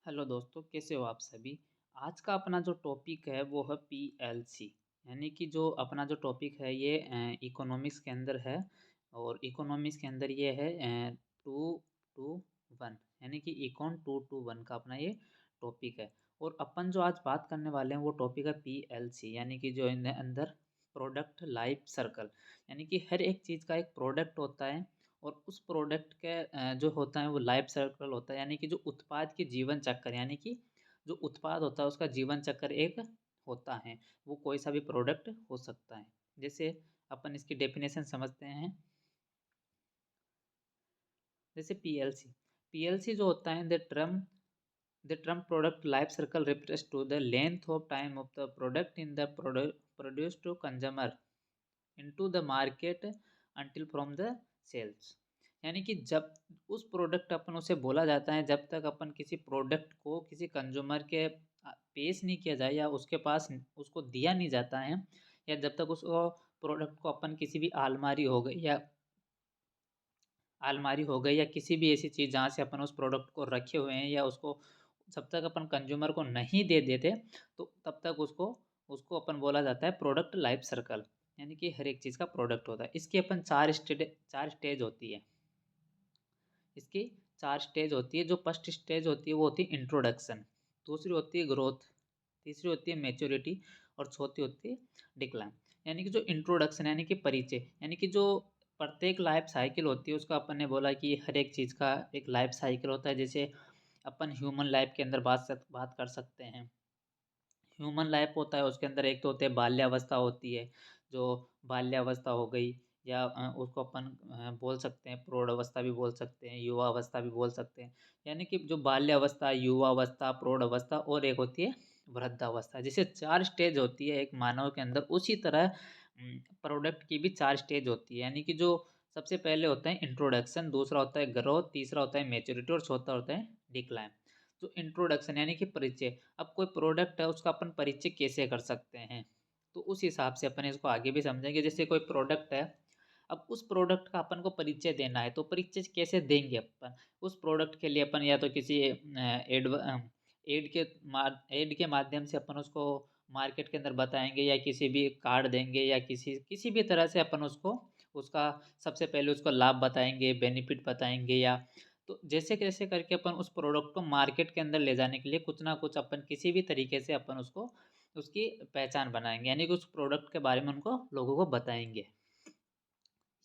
Hello दोस्तों, कैसे हो आप सभी। आज का अपना जो टॉपिक है वो है पीएलसी। यानी कि जो अपना जो टॉपिक है ये इकोनॉमिक्स के अंदर है। और इकोनॉमिक्स के अंदर ये है 2-2-1, यानी कि इकॉन 2-2-1 का अपना ये टॉपिक है। और अपन जो आज बात करने वाले हैं वो टॉपिक है पीएलसी, यानी कि जो इन अंदर प्रोडक्ट लाइफ सर्कल, यानी कि हर एक चीज़ का एक प्रोडक्ट होता है। और उस प्रोडक्ट के जो होता है वो लाइफ साइकिल होता है, यानी कि जो उत्पाद के जीवन चक्र, यानी कि जो उत्पाद होता है उसका जीवन चक्र एक होता है। वो कोई सा भी प्रोडक्ट हो सकता है। जैसे अपन इसकी डेफिनेशन समझते हैं। जैसे पीएलसी, पीएलसी जो होता है the term product life circle refers to the length of time of the product in the produce to consumer into the market until from the sales. यानी कि जब उस प्रोडक्ट अपन उसे बोला जाता है जब तक अपन किसी प्रोडक्ट को किसी कंज्यूमर के पेश नहीं किया जाए या उसके पास उसको दिया नहीं जाता है, या जब तक उसको प्रोडक्ट को अपन किसी भी आलमारी हो गई या किसी भी ऐसी चीज़ जहाँ से अपन उस प्रोडक्ट को रखे हुए हैं या उसको जब तक अपन कंज्यूमर को नहीं दे देते, तो तब तक उसको उसको अपन बोला जाता है प्रोडक्ट लाइफ सर्कल। यानी कि हर एक चीज़ का प्रोडक्ट होता है। इसकी अपन चार स्टेज होती है। इसकी चार स्टेज होती है। जो फर्स्ट स्टेज होती है वो होती है इंट्रोडक्शन, दूसरी होती है ग्रोथ, तीसरी होती है मैच्योरिटी, और चौथी होती है डिक्लाइन। यानी कि जो इंट्रोडक्शन यानी कि परिचय, यानी कि जो प्रत्येक लाइफ साइकिल होती है उसका अपन ने बोला कि हर एक चीज़ का एक लाइफ साइकिल होता है। जैसे अपन ह्यूमन लाइफ के अंदर बात कर सकते हैं। ह्यूमन लाइफ होता है उसके अंदर एक तो होते हैं बाल्यावस्था होती है। जो बाल्यावस्था हो गई, या उसको अपन बोल सकते हैं प्रौढ़ अवस्था भी बोल सकते हैं, युवा अवस्था भी बोल सकते हैं। यानी कि जो बाल्यावस्था, युवा अवस्था, प्रौढ़ अवस्था और एक होती है वृद्धावस्था। जैसे चार स्टेज होती है एक मानव के अंदर, उसी तरह प्रोडक्ट की भी चार स्टेज होती है। यानी कि जो सबसे पहले होता है इंट्रोडक्शन, दूसरा होता है ग्रोथ, तीसरा होता है मेच्योरिटी और चौथा होता है डिक्लाइन। जो इंट्रोडक्शन यानी कि परिचय, अब कोई प्रोडक्ट है उसका अपन परिचय कैसे कर सकते हैं, तो उस हिसाब से अपन इसको आगे भी समझेंगे। जैसे कोई प्रोडक्ट है, अब उस प्रोडक्ट का अपन को परिचय देना है तो परिचय कैसे देंगे अपन। उस प्रोडक्ट के लिए अपन या तो किसी एड के माध्यम से अपन उसको मार्केट के अंदर बताएंगे, या किसी भी कार्ड देंगे, या किसी किसी भी तरह से अपन उसको उसका सबसे पहले उसको लाभ बताएंगे, बेनिफिट बताएंगे, या तो जैसे कैसे करके अपन उस प्रोडक्ट को मार्केट के अंदर ले जाने के लिए कुछ ना कुछ अपन किसी भी तरीके से अपन उसको उसकी पहचान बनाएंगे, यानी कि उस प्रोडक्ट के बारे में उनको लोगों को बताएंगे।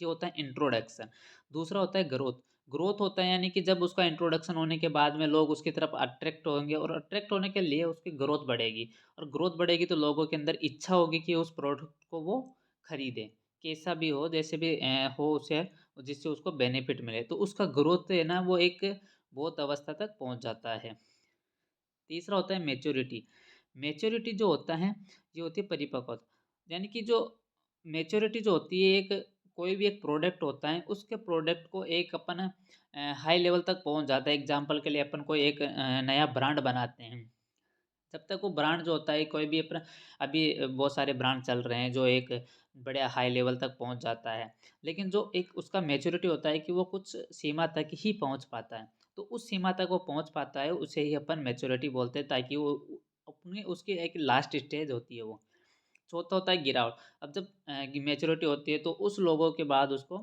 ये होता है इंट्रोडक्शन। दूसरा होता है ग्रोथ। ग्रोथ होता है यानी कि जब उसका इंट्रोडक्शन होने के बाद में लोग उसकी तरफ अट्रैक्ट होंगे, और अट्रैक्ट होने के लिए उसकी ग्रोथ बढ़ेगी। और ग्रोथ बढ़ेगी तो लोगों के अंदर इच्छा होगी कि उस प्रोडक्ट को वो खरीदें, कैसा भी हो, जैसे भी हो उसे, जिससे उसको बेनिफिट मिले। तो उसका ग्रोथ है ना वो एक बहुत अवस्था तक पहुंच जाता है। तीसरा होता है मेच्योरिटी। मेच्योरिटी जो होता है ये होती है परिपक्वता। यानी कि जो मेच्योरिटी जो होती है, एक कोई भी एक प्रोडक्ट होता है उसके प्रोडक्ट को एक अपन हाई लेवल तक पहुंच जाता है। एग्जांपल के लिए अपन कोई एक नया ब्रांड बनाते हैं, जब तक वो ब्रांड जो होता है कोई भी अपना, अभी बहुत सारे ब्रांड चल रहे हैं जो एक बड़े हाई लेवल तक पहुंच जाता है, लेकिन जो एक उसका मेच्योरिटी होता है कि वो कुछ सीमा तक ही पहुंच पाता है। तो उस सीमा तक वो पहुंच पाता है उसे ही अपन मेच्योरिटी बोलते हैं, ताकि वो अपनी उसकी एक लास्ट स्टेज होती है वो। चौथा होता है गिरावट। अब जब मेच्योरिटी होती है तो उस लोगों के बाद उसको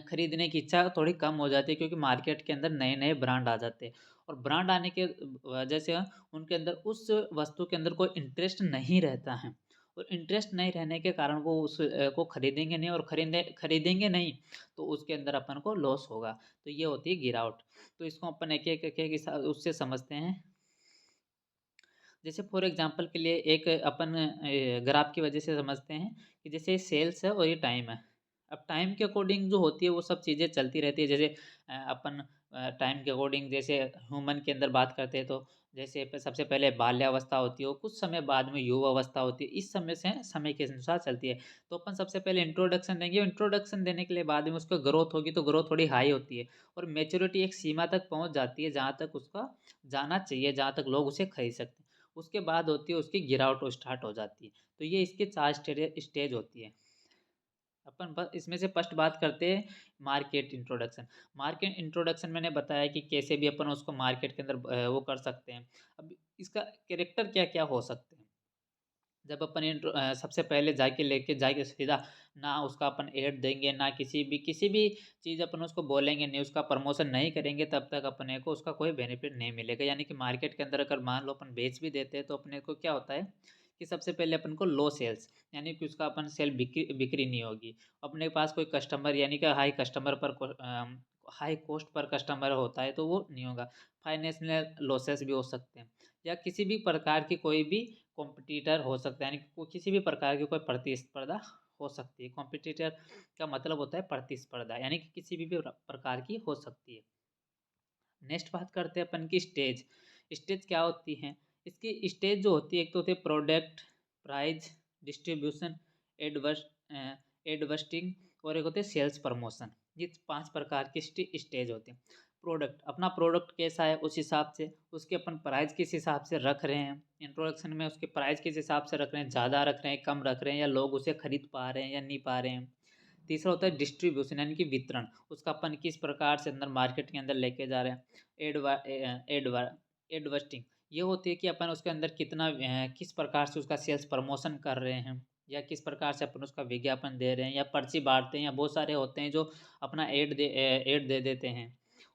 खरीदने की इच्छा थोड़ी कम हो जाती है, क्योंकि मार्केट के अंदर नए नए ब्रांड आ जाते हैं। और ब्रांड आने के वजह से उनके अंदर उस वस्तु के अंदर कोई इंटरेस्ट नहीं रहता है। और इंटरेस्ट नहीं रहने के कारण वो उस को खरीदेंगे नहीं, और खरीदेंगे नहीं तो उसके अंदर अपन को लॉस होगा। तो ये होती है गिरावट। तो इसको अपन एक उससे समझते हैं। जैसे फॉर एग्जांपल के लिए एक अपन ग्राफ की वजह से समझते हैं कि जैसे सेल्स है और ये टाइम है। अब टाइम के अकॉर्डिंग जो होती है वो सब चीज़ें चलती रहती है। जैसे अपन टाइम के अकॉर्डिंग जैसे ह्यूमन के अंदर बात करते हैं तो जैसे सबसे पहले बाल्यावस्था होती है, और कुछ समय बाद में युवा अवस्था होती है। इस समय से समय के अनुसार चलती है। तो अपन सबसे पहले इंट्रोडक्शन देंगे, इंट्रोडक्शन देने के लिए बाद में उसका ग्रोथ होगी तो ग्रोथ थोड़ी हाई होती है। और मेच्योरिटी एक सीमा तक पहुंच जाती है जहाँ तक उसका जाना चाहिए, जहाँ तक लोग उसे खरीद सकते हैं। उसके बाद होती है उसकी गिरावट स्टार्ट हो जाती है। तो ये इसके चार स्टेज होती है। अपन इसमें से फर्स्ट बात करते हैं मार्केट इंट्रोडक्शन। मार्केट इंट्रोडक्शन मैंने बताया कि कैसे भी अपन उसको मार्केट के अंदर वो कर सकते हैं। अब इसका कैरेक्टर क्या क्या हो सकते हैं। जब अपन सबसे पहले जाके सीधा ना उसका अपन ऐड देंगे, ना किसी भी चीज़ अपन उसको बोलेंगे नहीं, उसका प्रमोशन नहीं करेंगे, तब तक अपने को उसका कोई बेनिफिट नहीं मिलेगा। यानी कि मार्केट के अंदर अगर मान लो अपन बेच भी देते हैं तो अपने को क्या होता है कि सबसे पहले अपन को लो सेल्स, यानी कि उसका अपन सेल बिक्री बिक्री नहीं होगी। अपने पास कोई कस्टमर यानी कि हाई कॉस्ट पर कस्टमर होता है तो वो नहीं होगा। फाइनेंशियल लॉसेस भी हो सकते हैं, या किसी भी प्रकार की कोई भी कॉम्पिटिटर हो सकता है, यानी कि किसी भी प्रकार की कोई प्रतिस्पर्धा हो सकती है। कॉम्पिटिटर का मतलब होता है प्रतिस्पर्धा, यानी कि किसी भी प्रकार की हो सकती है। नेक्स्ट बात करते हैं अपन की स्टेज। स्टेज क्या होती है। इसकी स्टेज जो होती है, एक तो होती है प्रोडक्ट, प्राइस, डिस्ट्रीब्यूशन, एडवर्स एडवर्स्टिंग, और एक होते हैं सेल्स प्रमोशन। ये 5 प्रकार की स्टेज होती हैं। प्रोडक्ट, अपना प्रोडक्ट कैसा है उस हिसाब से, उसके अपन प्राइस किस हिसाब से रख रहे हैं। इंट्रोडक्शन में उसके प्राइस किस हिसाब से रख रहे हैं, ज़्यादा रख रहे हैं, कम रख रहे हैं, या लोग उसे खरीद पा रहे हैं या नहीं पा रहे हैं। तीसरा होता है डिस्ट्रीब्यूशन, यानी कि वितरण, उसका अपन किस प्रकार से अंदर मार्केट के अंदर लेके जा रहे हैं। एडवर्टिंग, ये होती है कि अपन उसके अंदर किस प्रकार से उसका सेल्स प्रमोशन कर रहे हैं, या किस प्रकार से अपन उसका विज्ञापन दे रहे हैं, या पर्ची बांटते हैं, या बहुत सारे होते हैं जो अपना ऐड दे देते हैं,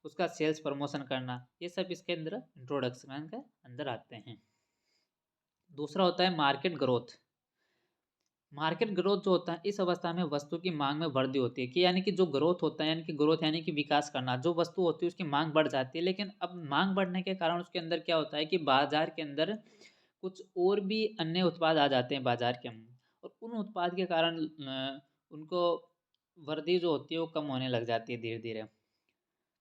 उसका सेल्स प्रमोशन करना, ये सब इसके अंदर इंट्रोडक्शन के अंदर आते हैं। दूसरा होता है मार्केट ग्रोथ। मार्केट ग्रोथ जो होता है, इस अवस्था में वस्तु की मांग में वृद्धि होती है, कि यानी कि जो ग्रोथ होता है, यानी कि ग्रोथ यानी कि विकास करना, जो वस्तु होती है उसकी मांग बढ़ जाती है। लेकिन अब मांग बढ़ने के कारण उसके अंदर क्या होता है कि बाजार के अंदर कुछ और भी अन्य उत्पाद आ जाते हैं बाजार के अंदर, और उन उत्पाद के कारण उनको वृद्धि जो होती है वो कम होने लग जाती है धीरे धीरे।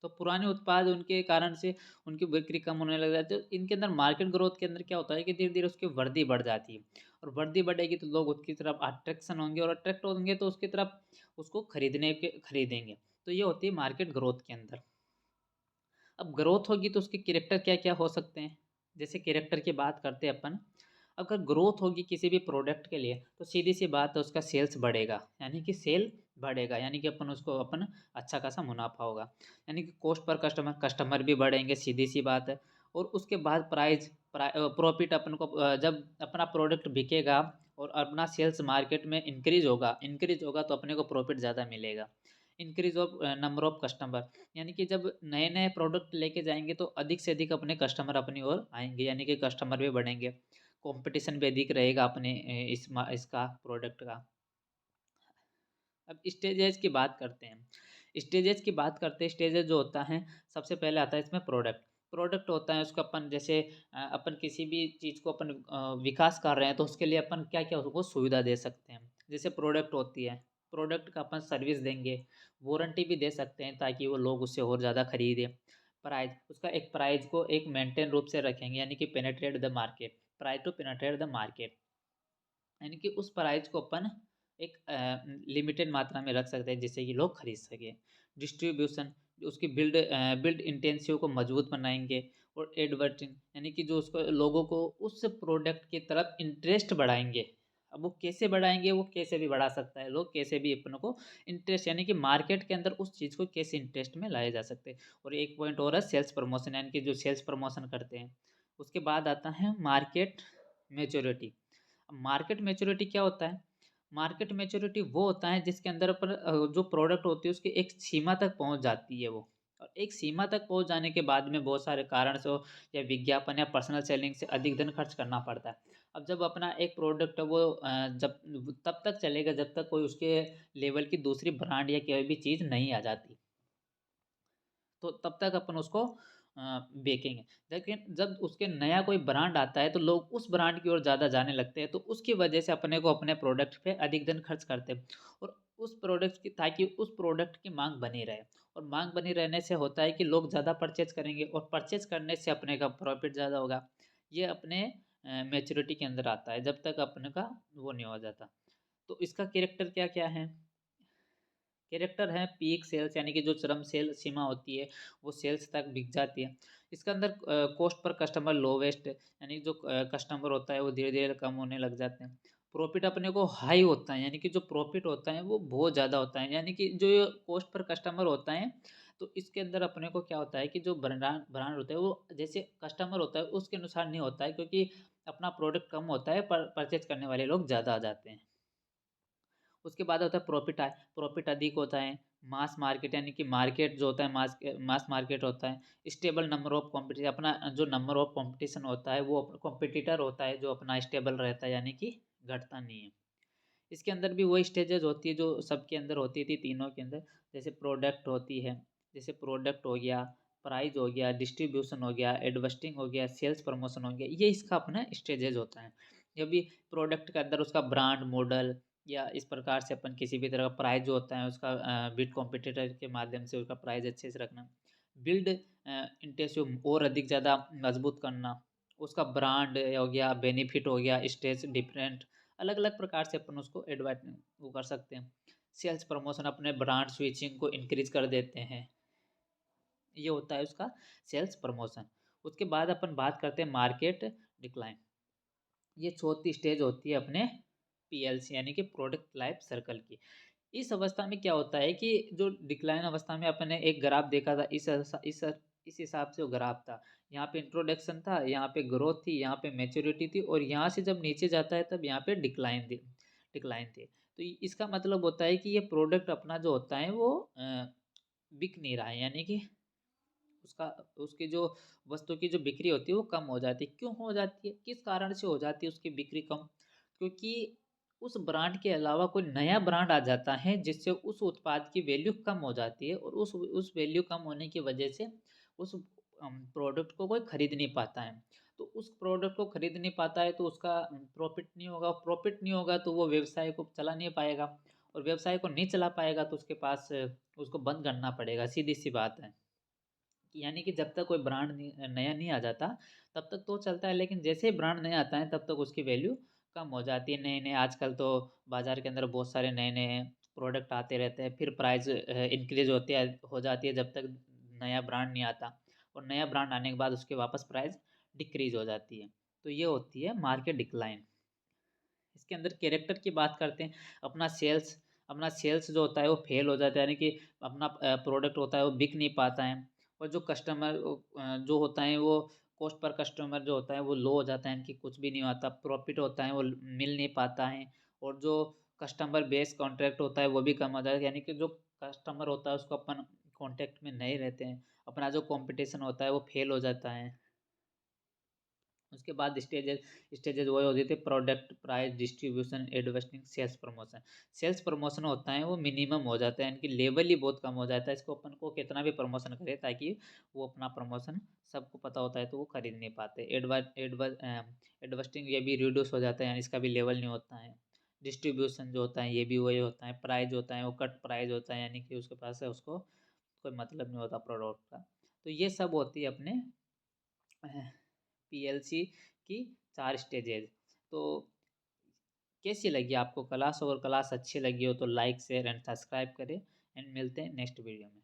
तो पुराने उत्पाद उनके कारण से उनकी बिक्री कम होने लग जाती है। तो इनके अंदर मार्केट ग्रोथ के अंदर क्या होता है कि धीरे धीरे उसकी वृद्धि बढ़ जाती है, और वृद्धि बढ़ेगी तो लोग उसकी तरफ अट्रैक्शन होंगे, और अट्रैक्ट होंगे तो उसकी तरफ उसको खरीदेंगे। तो ये होती है मार्केट ग्रोथ के अंदर। अब ग्रोथ होगी तो उसके कैरेक्टर क्या क्या हो सकते हैं। जैसे कैरेक्टर की बात करते हैं अपन, अगर ग्रोथ होगी किसी भी प्रोडक्ट के लिए तो सीधी सी बात है उसका सेल्स बढ़ेगा, यानी कि सेल बढ़ेगा, यानी कि अपन अच्छा खासा मुनाफा होगा, यानी कि कॉस्ट पर कस्टमर भी बढ़ेंगे, सीधी सी बात है। और उसके बाद प्रॉफिट अपन को जब अपना प्रोडक्ट बिकेगा और अपना सेल्स मार्केट में इंक्रीज होगा तो अपने को प्रॉफिट ज़्यादा मिलेगा। Increase of number of customer, यानी कि जब नए नए प्रोडक्ट लेके जाएंगे तो अधिक से अधिक अपने कस्टमर अपनी ओर आएंगे, यानी कि कस्टमर भी बढ़ेंगे, कंपटीशन भी अधिक रहेगा अपने इसका प्रोडक्ट का। अब स्टेजेस की बात करते हैं। स्टेजेस जो होता है, सबसे पहले आता है इसमें प्रोडक्ट। प्रोडक्ट होता है उसको अपन जैसे अपन किसी भी चीज़ को अपन विकास कर रहे हैं तो उसके लिए अपन क्या क्या उसको सुविधा दे सकते हैं। जैसे प्रोडक्ट होती है, प्रोडक्ट का अपन सर्विस देंगे, वारंटी भी दे सकते हैं ताकि वो लोग उससे और ज़्यादा खरीदें। प्राइस, उसका एक प्राइस को एक मेंटेन रूप से रखेंगे, यानी कि penetrate the market, price to penetrate the market, यानी कि उस प्राइस को अपन एक लिमिटेड मात्रा में रख सकते हैं जिससे कि लोग खरीद सकें। डिस्ट्रीब्यूशन, उसकी बिल्ड इंटेंसिव को मजबूत बनाएंगे। और एडवर्टिंग, यानी कि जो उसको लोगों को उस प्रोडक्ट की तरफ इंटरेस्ट बढ़ाएंगे। अब वो कैसे बढ़ाएंगे, वो कैसे भी बढ़ा सकता है, लोग कैसे भी अपनों को इंटरेस्ट, यानी कि मार्केट के अंदर उस चीज़ को कैसे इंटरेस्ट में लाया जा सकते हैं। और एक पॉइंट और है सेल्स प्रमोशन, यानी कि जो सेल्स प्रमोशन करते हैं। उसके बाद आता है मार्केट मेच्योरिटी। मार्केट मैच्योरिटी क्या होता है। मार्केट मैच्योरिटी वो होता है जिसके अंदर पर जो प्रोडक्ट होती है उसकी एक सीमा तक पहुंच जाती है वो, और एक सीमा तक पहुंच जाने के बाद में बहुत सारे कारण से या विज्ञापन या पर्सनल सेलिंग से अधिक धन खर्च करना पड़ता है। अब जब अपना एक प्रोडक्ट है वो जब तब तक चलेगा जब तक कोई उसके लेवल की दूसरी ब्रांड या कोई भी चीज़ नहीं आ जाती, तो तब तक अपन उसको बेचेंगे। लेकिन जब उसके नया कोई ब्रांड आता है तो लोग उस ब्रांड की ओर ज़्यादा जाने लगते हैं, तो उसकी वजह से अपने को अपने प्रोडक्ट पे अधिक धन खर्च करते हैं। और उस प्रोडक्ट की, ताकि उस प्रोडक्ट की मांग बनी रहे, और मांग बनी रहने से होता है कि लोग ज़्यादा परचेज करेंगे, और परचेज करने से अपने का प्रॉफिट ज़्यादा होगा। ये अपने मैच्योरिटी के अंदर आता है जब तक अपने का वो नहीं हो जाता। तो इसका कैरेक्टर क्या क्या है। कैरेक्टर है पीक सेल्स, यानी कि जो चरम सेल सीमा होती है वो सेल्स तक बिक जाती है। इसके अंदर कॉस्ट पर कस्टमर लोवेस्ट, यानी जो कस्टमर होता है वो धीरे धीरे कम होने लग जाते हैं। प्रॉफ़िट अपने को हाई होता है, यानी कि जो प्रॉफ़िट होता है वो बहुत ज़्यादा होता है, यानी कि जो ये कॉस्ट पर कस्टमर होता है, तो इसके अंदर अपने को क्या होता है कि जो ब्रांड ब्रांड होता है वो जैसे कस्टमर होता है उसके अनुसार नहीं होता है, क्योंकि अपना प्रोडक्ट कम होता है पर परचेज़ करने वाले लोग ज़्यादा आ जाते हैं। उसके बाद होता है प्रॉफ़िट अधिक होता है। मास मार्केट, यानी कि मार्केट जो होता है मास मार्केट होता है। स्टेबल नंबर ऑफ कॉम्पिटिशन, अपना जो नंबर ऑफ कॉम्पिटिशन होता है वो कॉम्पिटिटर होता है जो अपना स्टेबल रहता है, यानी कि घटता नहीं है। इसके अंदर भी वही स्टेजेस होती है जो सबके अंदर होती थी, तीनों के अंदर। जैसे प्रोडक्ट होती है, जैसे प्रोडक्ट हो गया, प्राइस हो गया, डिस्ट्रीब्यूशन हो गया, एडवर्टाइजिंग हो गया, सेल्स प्रमोशन हो गया, ये इसका अपना स्टेजेस होता है। जब भी प्रोडक्ट के अंदर उसका ब्रांड मॉडल या इस प्रकार से अपन किसी भी तरह का प्राइस जो होता है उसका बीट कॉम्पिटिटर के माध्यम से उसका प्राइस अच्छे से रखना। बिल्ड इंटेंसिव और अधिक ज़्यादा मजबूत करना, उसका ब्रांड हो गया, बेनिफिट हो गया, स्टेज डिफरेंट, अलग अलग प्रकार से अपन उसको एडवर्ट वो कर सकते हैं। सेल्स प्रमोशन, अपने ब्रांड स्विचिंग को इंक्रीज कर देते हैं, ये होता है उसका सेल्स प्रमोशन। उसके बाद अपन बात करते हैं मार्केट डिक्लाइन। ये चौथी स्टेज होती है अपने पीएलसी, यानी कि प्रोडक्ट लाइफ सर्कल की। इस अवस्था में क्या होता है कि जो डिक्लाइन अवस्था में अपने एक ग्राफ देखा था, इस हिसाब से वो ग्राफ था। यहाँ पे इंट्रोडक्शन था, यहाँ पे ग्रोथ थी, यहाँ पे मैच्योरिटी थी, और यहाँ से जब नीचे जाता है तब यहाँ पे डिक्लाइन थी। तो इसका मतलब होता है कि ये प्रोडक्ट अपना जो होता है वो बिक नहीं रहा है, यानी कि उसका उसकी जो वस्तु की जो बिक्री होती है वो कम हो जाती है। क्यों हो जाती है, किस कारण से हो जाती है उसकी बिक्री कम? क्योंकि उस ब्रांड के अलावा कोई नया ब्रांड आ जाता है जिससे उस उत्पाद की वैल्यू कम हो जाती है, और उस वैल्यू कम होने की वजह से उस प्रोडक्ट को कोई खरीद नहीं पाता है। तो उस प्रोडक्ट को खरीद नहीं पाता है तो उसका प्रॉफिट नहीं होगा तो वो व्यवसाय को चला नहीं पाएगा, और व्यवसाय को नहीं चला पाएगा तो उसके पास उसको बंद करना पड़ेगा, सीधी सी बात है। यानी कि जब तक कोई ब्रांड नया नहीं आ जाता तब तक तो चलता है, लेकिन जैसे ही ब्रांड नया आता है तब तक उसकी वैल्यू कम हो जाती है। नए नए आजकल तो बाजार के अंदर बहुत सारे नए नए प्रोडक्ट आते रहते हैं, फिर प्राइस इंक्रीज होती है हो जाती है जब तक नया ब्रांड नहीं आता, और नया ब्रांड आने के बाद उसके वापस प्राइस डिक्रीज हो जाती है। तो ये होती है मार्केट डिक्लाइन। इसके अंदर कैरेक्टर की बात करते हैं। अपना सेल्स जो होता है वो फेल हो जाता है, यानी कि अपना प्रोडक्ट होता है वो बिक नहीं पाता है, और जो कस्टमर जो होता है वो कॉस्ट पर कस्टमर जो होता है वो लो हो जाता है, यानी कि कुछ भी नहीं आता, प्रॉफिट होता है वो मिल नहीं पाता है, और जो कस्टमर बेस कॉन्ट्रैक्ट होता है वो भी कम हो जाता है, यानी कि जो कस्टमर होता है उसको अपन कॉन्टैक्ट में नहीं रहते हैं, अपना जो कंपटीशन होता है वो फेल हो जाता है। उसके बाद स्टेजेस स्टेजेस वही होती थी, product price distribution advertising sales promotion. Sales promotion होता है वो मिनिमम हो जाता है, इनकी लेवल ही बहुत कम हो जाता है, इसको अपन को कितना भी प्रमोशन करे ताकि वो अपना प्रमोशन सबको पता होता है तो वो खरीद नहीं पाते। एडवर्टाइजिंग ये भी रिड्यूस हो जाता है, यानी इसका भी लेवल नहीं होता है। डिस्ट्रीब्यूशन जो होता है ये भी वही होता है। प्राइस होता है वो कट प्राइस होता है, यानी कि उसके पास है उसको कोई मतलब नहीं होता प्रोडक्ट का। तो ये सब होती है अपने पीएलसी की 4 स्टेजेज़। तो कैसी लगी आपको क्लास? अगर क्लास अच्छी लगी हो तो लाइक, शेयर एंड सब्सक्राइब करें, एंड मिलते हैं नेक्स्ट वीडियो में।